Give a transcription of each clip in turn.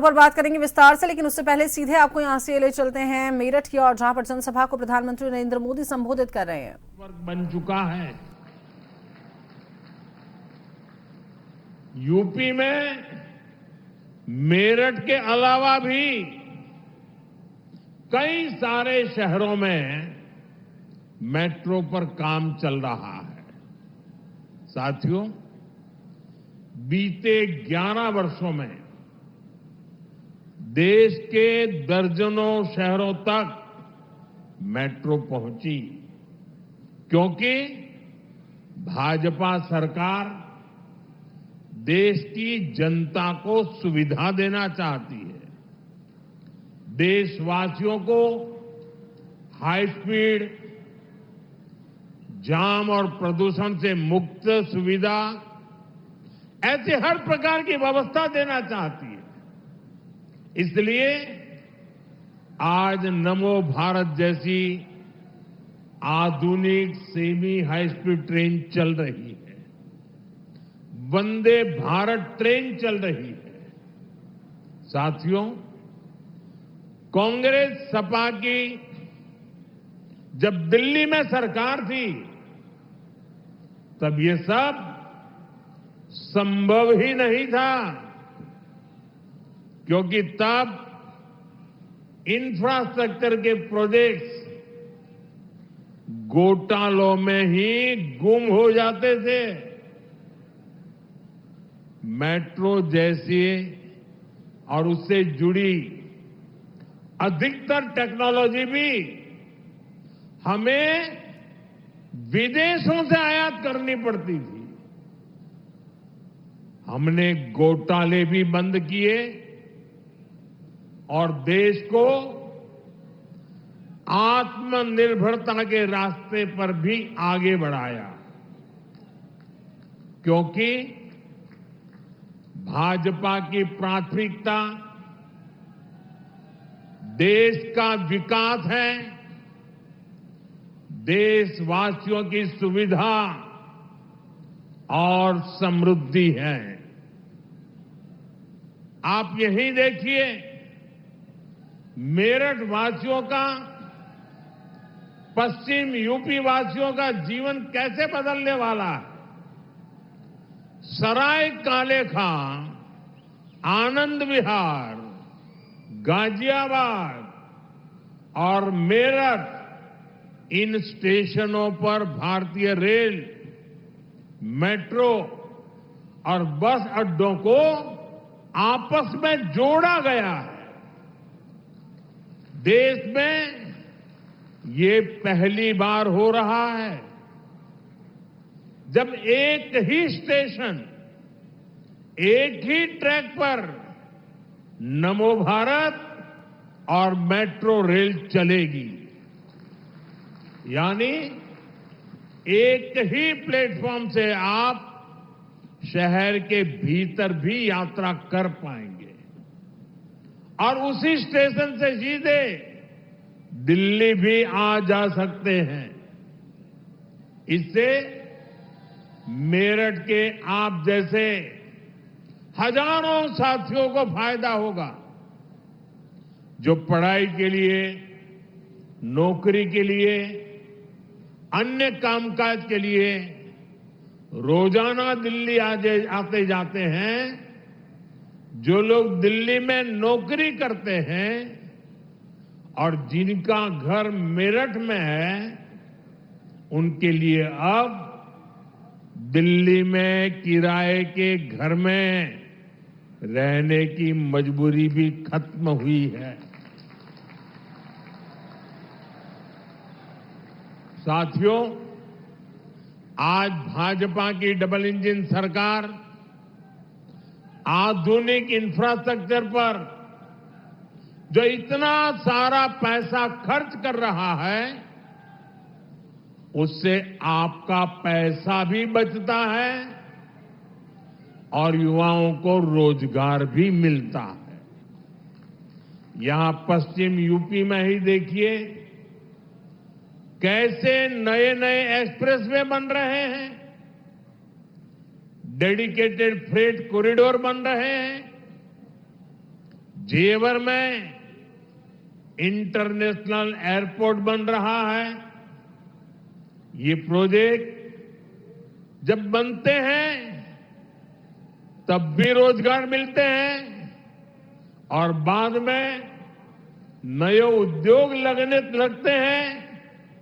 पर बात करेंगे विस्तार से, लेकिन उससे पहले सीधे आपको यहां से ले चलते हैं मेरठ की ओर, जहां पर जनसभा को प्रधानमंत्री नरेंद्र मोदी संबोधित कर रहे हैं। बन चुका है। यूपी में मेरठ के अलावा भी कई सारे शहरों में मेट्रो पर काम चल रहा है। साथियों, बीते 11 वर्षों में देश के दर्जनों शहरों तक मेट्रो पहुंची, क्योंकि भाजपा सरकार देश की जनता को सुविधा देना चाहती है। देशवासियों को हाई स्पीड, जाम और प्रदूषण से मुक्त सुविधा, ऐसे हर प्रकार की व्यवस्था देना चाहती है। इसलिए आज नमो भारत जैसी आधुनिक सेमी हाई स्पीड ट्रेन चल रही है, वंदे भारत ट्रेन चल रही है। साथियों, कांग्रेस सपा की जब दिल्ली में सरकार थी, तब ये सब संभव ही नहीं था, क्योंकि तब इंफ्रास्ट्रक्चर के प्रोजेक्ट्स घोटालों में ही गुम हो जाते थे। मेट्रो जैसी और उससे जुड़ी अधिकतर टेक्नोलॉजी भी हमें विदेशों से आयात करनी पड़ती थी। हमने घोटाले भी बंद किए और देश को आत्मनिर्भरता के रास्ते पर भी आगे बढ़ाया, क्योंकि भाजपा की प्राथमिकता देश का विकास है, देशवासियों की सुविधा और समृद्धि है। आप यही देखिए, मेरठ वासियों का, पश्चिम यूपी वासियों का जीवन कैसे बदलने वाला है। सराय काले खां, आनंद विहार, गाजियाबाद और मेरठ, इन स्टेशनों पर भारतीय रेल, मेट्रो और बस अड्डों को आपस में जोड़ा गया है। देश में ये पहली बार हो रहा है जब एक ही स्टेशन, एक ही ट्रैक पर नमो भारत और मेट्रो रेल चलेगी। यानी एक ही प्लेटफॉर्म से आप शहर के भीतर भी यात्रा कर पाएंगे और उसी स्टेशन से सीधे दिल्ली भी आ जा सकते हैं। इससे मेरठ के आप जैसे हजारों साथियों को फायदा होगा, जो पढ़ाई के लिए, नौकरी के लिए, अन्य कामकाज के लिए रोजाना दिल्ली आते जाते हैं। जो लोग दिल्ली में नौकरी करते हैं और जिनका घर मेरठ में है, उनके लिए अब दिल्ली में किराए के घर में रहने की मजबूरी भी खत्म हुई है। साथियों, आज भाजपा की डबल इंजन सरकार आधुनिक इंफ्रास्ट्रक्चर पर जो इतना सारा पैसा खर्च कर रहा है, उससे आपका पैसा भी बचता है और युवाओं को रोजगार भी मिलता है। यहां पश्चिम यूपी में ही देखिए, कैसे नए नए एक्सप्रेसवे बन रहे हैं, डेडिकेटेड फ्रेट कॉरिडोर बन रहे हैं, जेवर में इंटरनेशनल एयरपोर्ट बन रहा है। ये प्रोजेक्ट जब बनते हैं तब भी रोजगार मिलते हैं और बाद में नए उद्योग लगते हैं,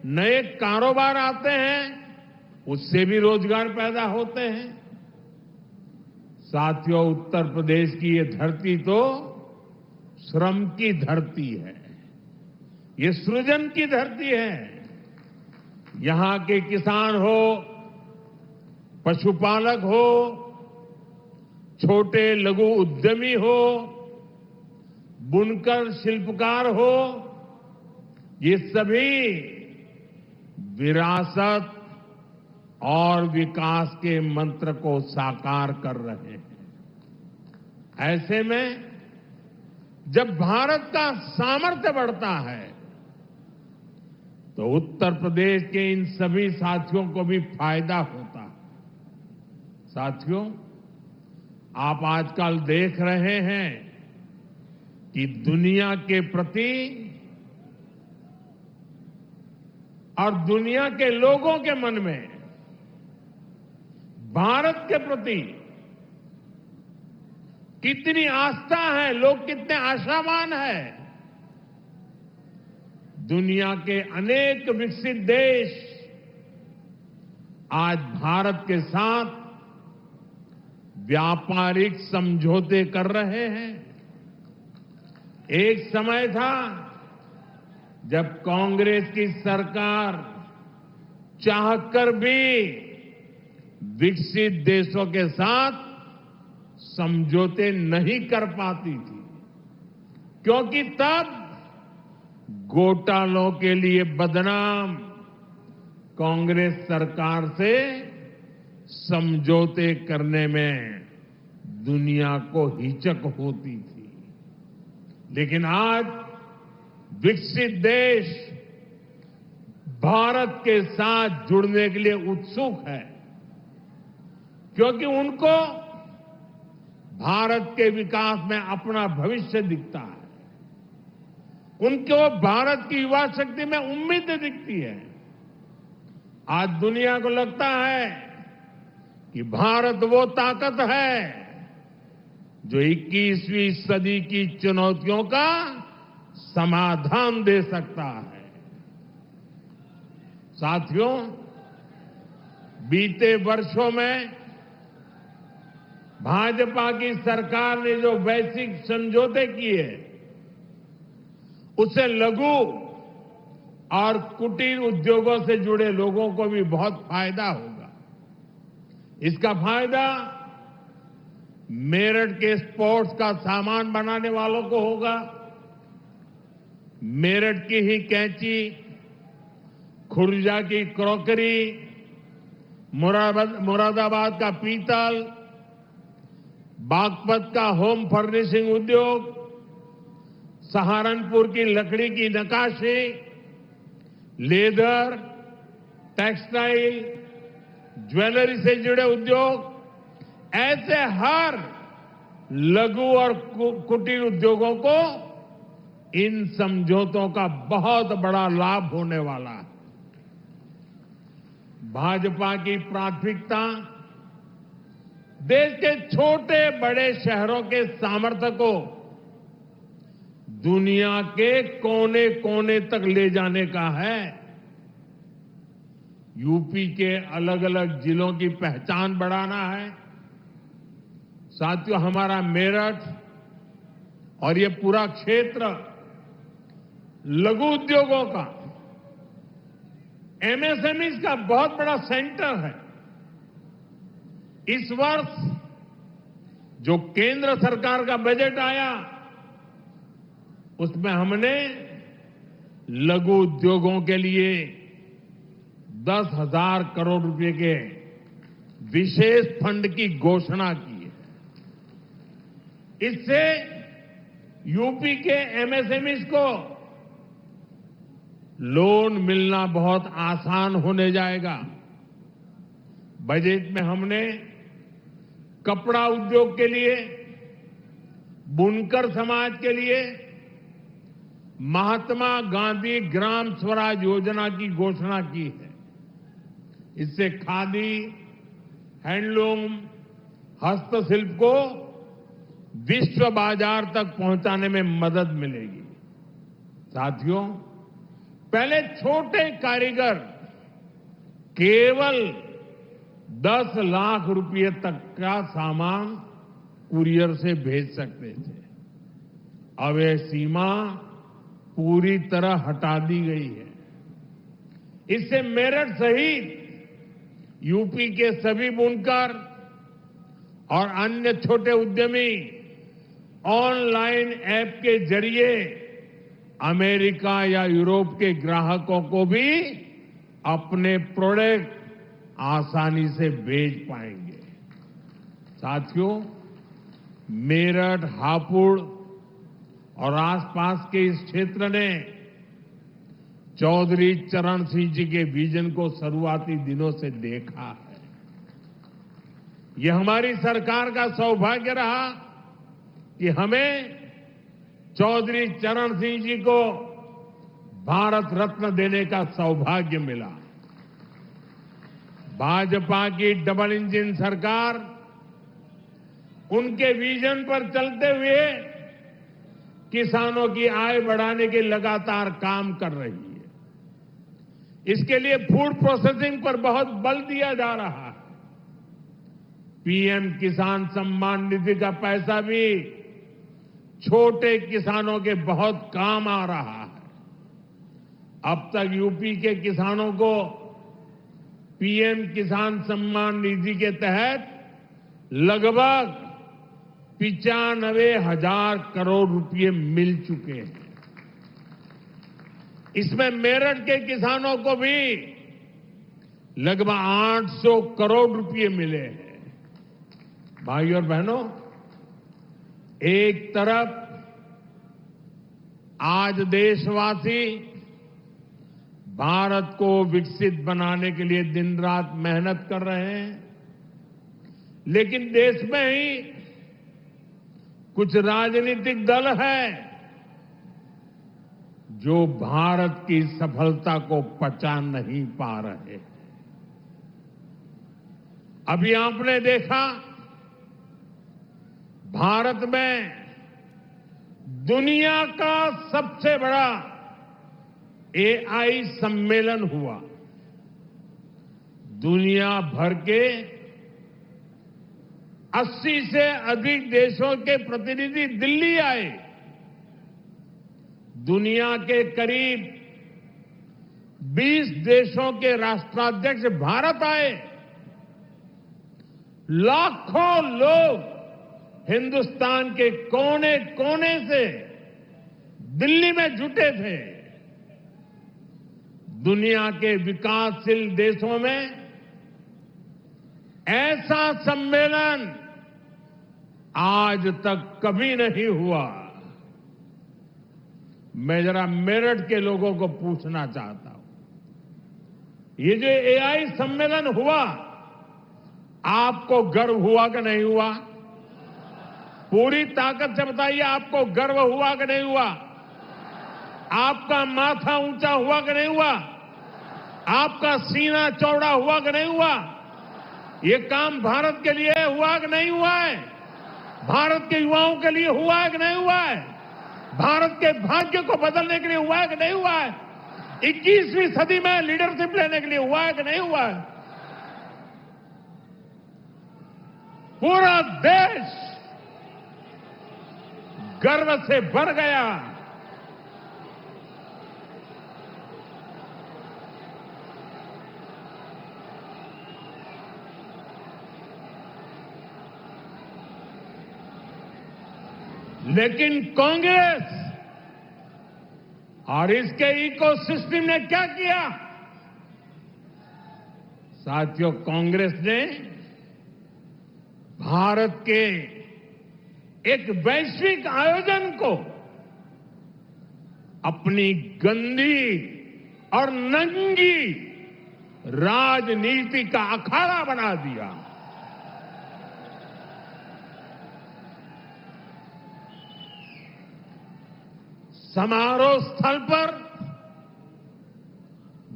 नए कारोबार आते हैं, उससे भी रोजगार पैदा होते हैं। साथियों, उत्तर प्रदेश की ये धरती तो श्रम की धरती है, ये सृजन की धरती है। यहां के किसान हो, पशुपालक हो, छोटे लघु उद्यमी हो, बुनकर शिल्पकार हो, ये सभी विरासत और विकास के मंत्र को साकार कर रहे हैं। ऐसे में जब भारत का सामर्थ्य बढ़ता है तो उत्तर प्रदेश के इन सभी साथियों को भी फायदा होता है। साथियों, आप आजकल देख रहे हैं कि दुनिया के प्रति और दुनिया के लोगों के मन में भारत के प्रति कितनी आस्था है, लोग कितने आशावान हैं। दुनिया के अनेक विकसित देश आज भारत के साथ व्यापारिक समझौते कर रहे हैं। एक समय था जब कांग्रेस की सरकार चाहकर भी विकसित देशों के साथ समझौते नहीं कर पाती थी, क्योंकि तब घोटालों के लिए बदनाम कांग्रेस सरकार से समझौते करने में दुनिया को हिचक होती थी। लेकिन आज विकसित देश भारत के साथ जुड़ने के लिए उत्सुक है, क्योंकि उनको भारत के विकास में अपना भविष्य दिखता है। उनको भारत की युवा शक्ति में उम्मीद दिखती है। आज दुनिया को लगता है कि भारत वो ताकत है जो 21वीं सदी की चुनौतियों का समाधान दे सकता है। साथियों, बीते वर्षों में भाजपा की सरकार ने जो वैश्विक समझौते किए, उससे लघु और कुटीर उद्योगों से जुड़े लोगों को भी बहुत फायदा होगा। इसका फायदा मेरठ के स्पोर्ट्स का सामान बनाने वालों को होगा। मेरठ की ही कैंची, खुर्जा की क्रॉकरी, मुरादाबाद का पीतल, बागपत का होम फर्निशिंग उद्योग, सहारनपुर की लकड़ी की नक्काशी, लेदर, टेक्सटाइल, ज्वेलरी से जुड़े उद्योग, ऐसे हर लघु और कुटीर उद्योगों को इन समझौतों का बहुत बड़ा लाभ होने वाला है। भाजपा की प्राथमिकता देश के छोटे बड़े शहरों के सामर्थ्य को दुनिया के कोने कोने तक ले जाने का है। यूपी के अलग अलग जिलों की पहचान बढ़ाना है। साथियों, हमारा मेरठ और ये पूरा क्षेत्र लघु उद्योगों का, एमएसएमईज का बहुत बड़ा सेंटर है। इस वर्ष जो केंद्र सरकार का बजट आया, उसमें हमने लघु उद्योगों के लिए 10,000 करोड़ रुपए के विशेष फंड की घोषणा की है। इससे यूपी के एमएसएमईज को लोन मिलना बहुत आसान होने जाएगा। बजट में हमने कपड़ा उद्योग के लिए बुनकर समाज के लिए महात्मा गांधी ग्राम स्वराज योजना की घोषणा की है। इससे खादी, हैंडलूम, हस्तशिल्प को विश्व बाजार तक पहुंचाने में मदद मिलेगी। साथियों, पहले छोटे कारीगर केवल 10 लाख रुपए तक का सामान कुरियर से भेज सकते थे। अब यह सीमा पूरी तरह हटा दी गई है। इससे मेरठ सहित यूपी के सभी बुनकर और अन्य छोटे उद्यमी ऑनलाइन ऐप के जरिए अमेरिका या यूरोप के ग्राहकों को भी अपने प्रोडक्ट आसानी से बेच पाएंगे। साथियों, मेरठ, हापुड़ और आसपास के इस क्षेत्र ने चौधरी चरण सिंह जी के विजन को शुरुआती दिनों से देखा है। यह हमारी सरकार का सौभाग्य रहा कि हमें चौधरी चरण सिंह जी को भारत रत्न देने का सौभाग्य मिला। भाजपा की डबल इंजन सरकार उनके विजन पर चलते हुए किसानों की आय बढ़ाने के लगातार काम कर रही है। इसके लिए फूड प्रोसेसिंग पर बहुत बल दिया जा रहा है। पीएम किसान सम्मान निधि का पैसा भी छोटे किसानों के बहुत काम आ रहा है। अब तक यूपी के किसानों को पीएम किसान सम्मान निधि के तहत लगभग 95,000 करोड़ रुपए मिल चुके हैं। इसमें मेरठ के किसानों को भी लगभग 800 करोड़ रुपए मिले हैं। भाइयों और बहनों, एक तरफ आज देशवासी भारत को विकसित बनाने के लिए दिन रात मेहनत कर रहे हैं, लेकिन देश में ही कुछ राजनीतिक दल हैं जो भारत की सफलता को पचा नहीं पा रहे। अभी आपने देखा, भारत में दुनिया का सबसे बड़ा एआई सम्मेलन हुआ। दुनिया भर के 80 से अधिक देशों के प्रतिनिधि दिल्ली आए। दुनिया के करीब 20 देशों के राष्ट्राध्यक्ष भारत आए। लाखों लोग हिंदुस्तान के कोने कोने से दिल्ली में जुटे थे। दुनिया के विकासशील देशों में ऐसा सम्मेलन आज तक कभी नहीं हुआ। मैं जरा मेरठ के लोगों को पूछना चाहता हूं, ये जो एआई सम्मेलन हुआ, आपको गर्व हुआ कि नहीं हुआ? पूरी ताकत से बताइए, आपको गर्व हुआ कि नहीं हुआ? आपका माथा ऊंचा हुआ कि नहीं हुआ? आपका सीना चौड़ा हुआ कि नहीं हुआ? ये काम भारत के लिए हुआ कि नहीं हुआ है? भारत के युवाओं के लिए हुआ है कि नहीं हुआ है? भारत के भाग्य को बदलने के लिए हुआ है कि नहीं हुआ है? 21वीं सदी में लीडरशिप लेने के लिए हुआ है कि नहीं हुआ है? पूरा देश गर्व से भर गया। लेकिन कांग्रेस और इसके इकोसिस्टम ने क्या किया? साथियों, कांग्रेस ने भारत के एक वैश्विक आयोजन को अपनी गंदी और नंगी राजनीति का अखाड़ा बना दिया। समारोह स्थल पर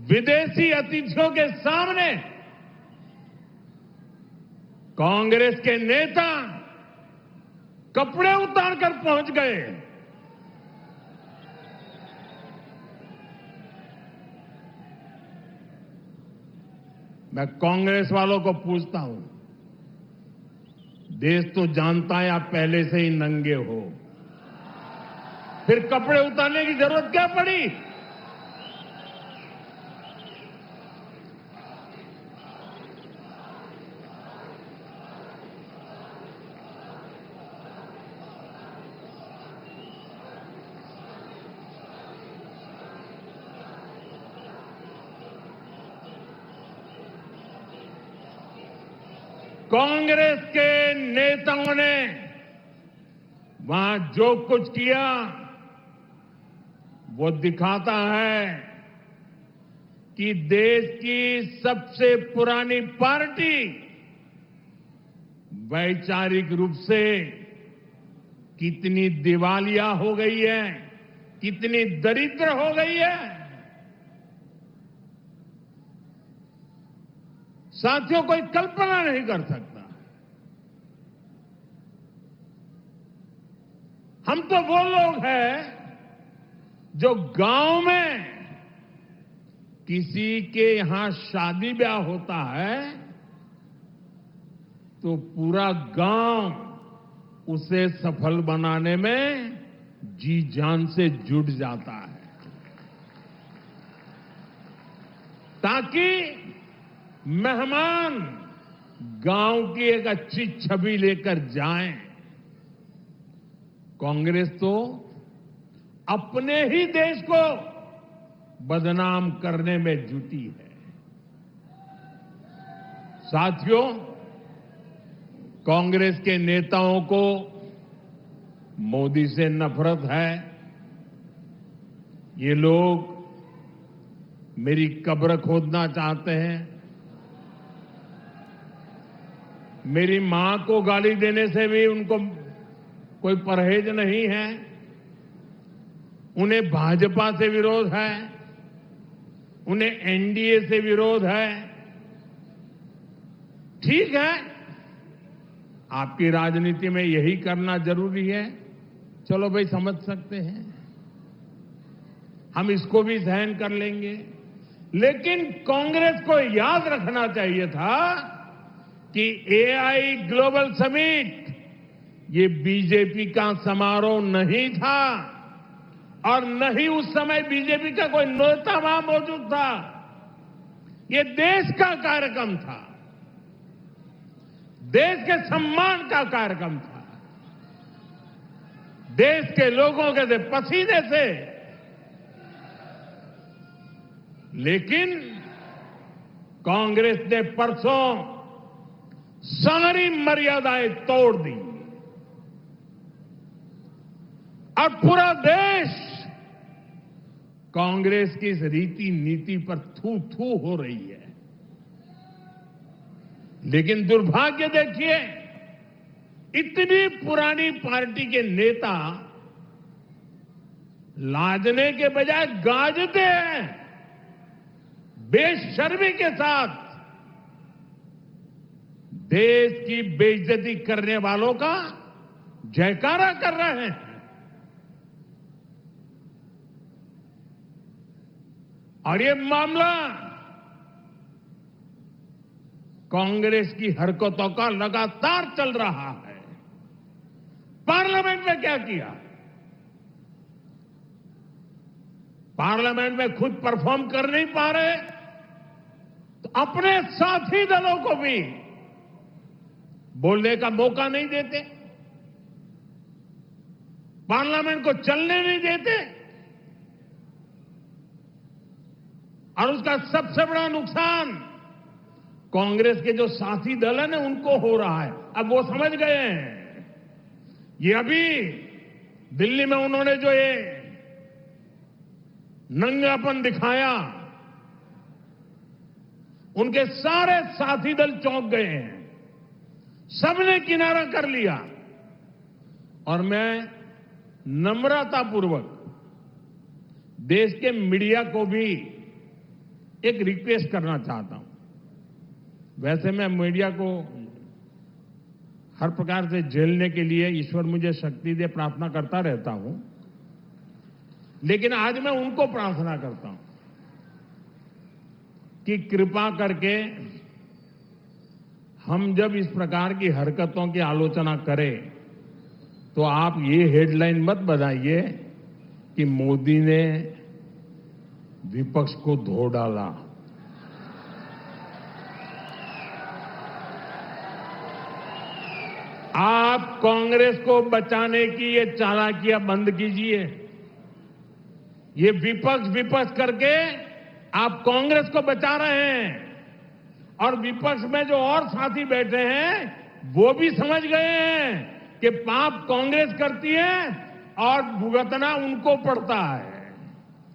विदेशी अतिथियों के सामने कांग्रेस के नेता कपड़े उतारकर पहुंच गए। मैं कांग्रेस वालों को पूछता हूं, देश तो जानता है आप पहले से ही नंगे हो, फिर कपड़े उतारने की जरूरत क्या पड़ी? कांग्रेस के नेताओं ने वहां जो कुछ किया वो दिखाता है कि देश की सबसे पुरानी पार्टी वैचारिक रूप से कितनी दिवालिया हो गई है, कितनी दरिद्र हो गई है। साथियों, कोई कल्पना नहीं कर सकता। हम तो वो लोग हैं जो गांव में किसी के यहां शादी ब्याह होता है तो पूरा गांव उसे सफल बनाने में जी जान से जुट जाता है, ताकि मेहमान गांव की एक अच्छी छवि लेकर जाएं। कांग्रेस तो अपने ही देश को बदनाम करने में जुटी है। साथियों, कांग्रेस के नेताओं को मोदी से नफरत है। ये लोग मेरी कब्र खोदना चाहते हैं। मेरी मां को गाली देने से भी उनको कोई परहेज नहीं है। उन्हें भाजपा से विरोध है, उन्हें एनडीए से विरोध है। ठीक है, आपकी राजनीति में यही करना जरूरी है, चलो भाई समझ सकते हैं, हम इसको भी सहन कर लेंगे। लेकिन कांग्रेस को याद रखना चाहिए था कि एआई ग्लोबल समिट ये बीजेपी का समारोह नहीं था और न ही उस समय बीजेपी का कोई नेता वहां मौजूद था। ये देश का कार्यक्रम था, देश के सम्मान का कार्यक्रम था, देश के लोगों के से पसीने से। लेकिन कांग्रेस ने परसों सारी मर्यादाएं तोड़ दी और पूरा देश कांग्रेस की इस रीति नीति पर थू थू हो रही है। लेकिन दुर्भाग्य देखिए, इतनी पुरानी पार्टी के नेता लाजने के बजाय गाजते हैं, बेशर्मी के साथ देश की बेइज्जती करने वालों का जयकारा कर रहे हैं। और ये मामला कांग्रेस की हरकतों का लगातार चल रहा है। पार्लियामेंट में क्या किया? पार्लियामेंट में खुद परफॉर्म कर नहीं पा रहे तो अपने साथी दलों को भी बोलने का मौका नहीं देते, पार्लियामेंट को चलने नहीं देते। और उसका सबसे बड़ा नुकसान कांग्रेस के जो साथी दल है ना, उनको हो रहा है। अब वो समझ गए हैं। ये अभी दिल्ली में उन्होंने जो ये नंगापन दिखाया, उनके सारे साथी दल चौंक गए हैं, सबने किनारा कर लिया। और मैं नम्रतापूर्वक देश के मीडिया को भी एक रिक्वेस्ट करना चाहता हूं। वैसे मैं मीडिया को हर प्रकार से झेलने के लिए ईश्वर मुझे शक्ति दे प्रार्थना करता रहता हूं, लेकिन आज मैं उनको प्रार्थना करता हूं कि कृपा करके हम जब इस प्रकार की हरकतों की आलोचना करें तो आप ये हेडलाइन मत बनाइए कि मोदी ने विपक्ष को धो डाला। आप कांग्रेस को बचाने की ये चालाकियां बंद कीजिए। ये विपक्ष करके आप कांग्रेस को बचा रहे हैं और विपक्ष में जो और साथी बैठे हैं वो भी समझ गए हैं कि पाप कांग्रेस करती है और भुगतना उनको पड़ता है।